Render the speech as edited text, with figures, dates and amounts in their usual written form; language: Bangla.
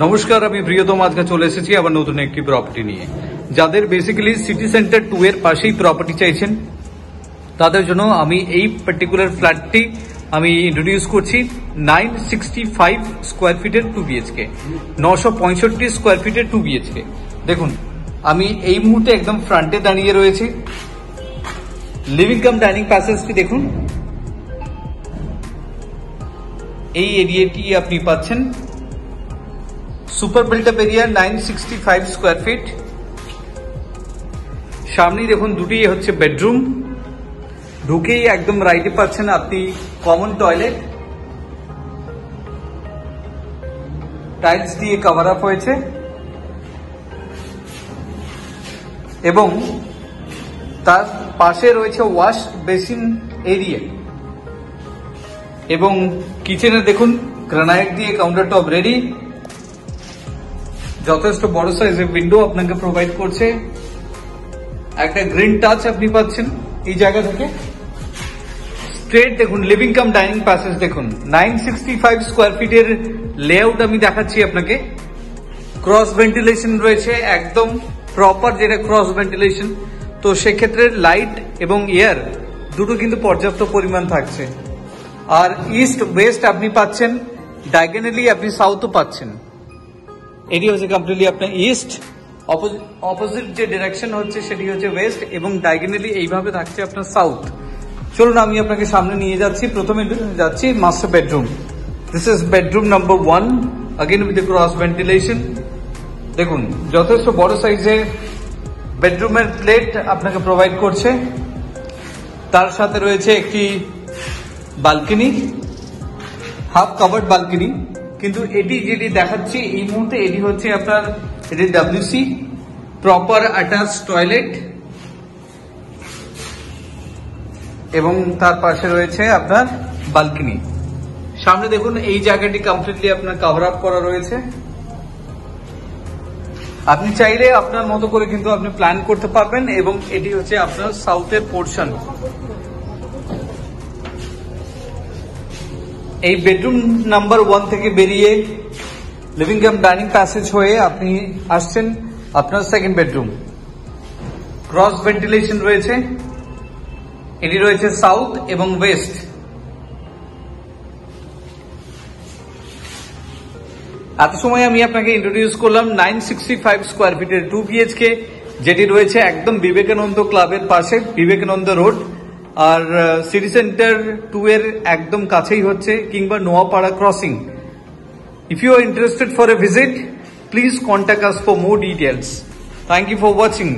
নমস্কার, আমি প্রিয়তম আজকে চলে এসেছি আবার নতুন একটি প্রপার্টি নিয়ে। যাদের বেসিক্যালি সিটি সেন্টার 2 এর পাশেই প্রপার্টি চাইছেন তাদের জন্য আমি এই পার্টিকুলার ফ্ল্যাটটি আমি ইন্ট্রোডিউস করছি। 965 স্কোয়ার ফিটের 2 বিএচকে, 965 স্কোয়ার ফিটের 2 বিএচকে। দেখুন, আমি এই মুহূর্তে একদম ফ্রন্টে দাঁড়িয়ে রয়েছি। লিভিং কাম ডাইনিং প্যাসেজটি দেখুন, এই এরিয়াটি আপনি পাচ্ছেন। Super built up area 965 square feet. সামনেই দেখুন দুটি হচ্ছে বেডরুম। ঢুকেই একদম রাইটে পাচ্ছেন আপনি কমন টয়লেট, টাইলস দিয়ে কভার আপ হয়েছে এবং তার পাশে রয়েছে ওয়াশ বেসিন এরিয়া এবং কিচেনে দেখুন গ্রানাইট দিয়ে কাউন্টার টপ রেডি। যথেষ্ট বড় সাইজের উইন্ডো আপনাকে প্রোভাইড করছে। একটা গ্রিন টাচ আপনি পাচ্ছেন এই জায়গা থেকে। স্ট্রেট দেখুন লিভিং কাম ডাইনিং প্যাসেজ দেখুন। 965 স্কোয়ার ফিটের লেআউট আমি দেখাচ্ছি আপনাকে। ক্রস ভেন্টিলেশন রয়েছে, একদম প্রপার যেটা ক্রস ভেন্টিলেশন। তো সেক্ষেত্রে লাইট এবং এয়ার দুটো কিন্তু পর্যাপ্ত পরিমাণ থাকছে। আর ইস্ট ওয়েস্ট আপনি পাচ্ছেন, ডায়াগোনালি আপনি সাউথও পাচ্ছেন। এটি হচ্ছে কমপ্লিটলি আপনার ইস্ট, অপোজিট যে ডিরেকশন হচ্ছে সেটি হচ্ছে ওয়েস্ট এবং ডায়াগোনালি এইভাবে থাকছে আপনার সাউথ। চলুন আমি আপনাকে সামনে নিয়ে যাচ্ছি। প্রথমে যাচ্ছি master bedroom. This is bedroom number 1, again with cross ventilation. দেখুন যথেষ্ট বড় সাইজে বেডরুমের প্লেট আপনাকে প্রোভাইড করছে। তার সাথে রয়েছে একটি বালকনি, হাফ কাভার্ড বালকনি। কিন্তু এটি যেটি দেখাচ্ছি এই মুহূর্তে এটি হচ্ছে আপনার এটি WC প্রপার অ্যাটাচ টয়লেট এবং তার পাশে রয়েছে আপনার বালকনি। সামনে দেখুন এই জায়গাটি কমপ্লিটলি আপনার কভার আপ করা রয়েছে। আপনি চাইলে আপনার মতো করে কিন্তু আপনি প্ল্যান করতে পারবেন এবং এটি হচ্ছে আপনার সাউথের পোর্শন। এই বেডরুম নাম্বার 1 থেকে বেরিয়ে লিভিং কাম ডাইনিং প্যাসেজ হয়ে আপনি আসছেন আপনার সেকেন্ড বেডরুম। ক্রস ভেন্টিলেশন রয়েছে, এটি রয়েছে সাউথ এবং ওয়েস্ট। এত সময় আমি আপনাকে ইন্ট্রোডিউস করলাম 965 স্কোয়ার ফিটের 2 বিএচকে, যেটি রয়েছে একদম বিবেকানন্দ ক্লাবের পাশে, বিবেকানন্দ রোড। আর সিটি সেন্টার 2 এর একদম কাছেই হচ্ছে, কিংবা Noapara crossing. If you are interested for a visit, please contact us for more details. Thank you for watching.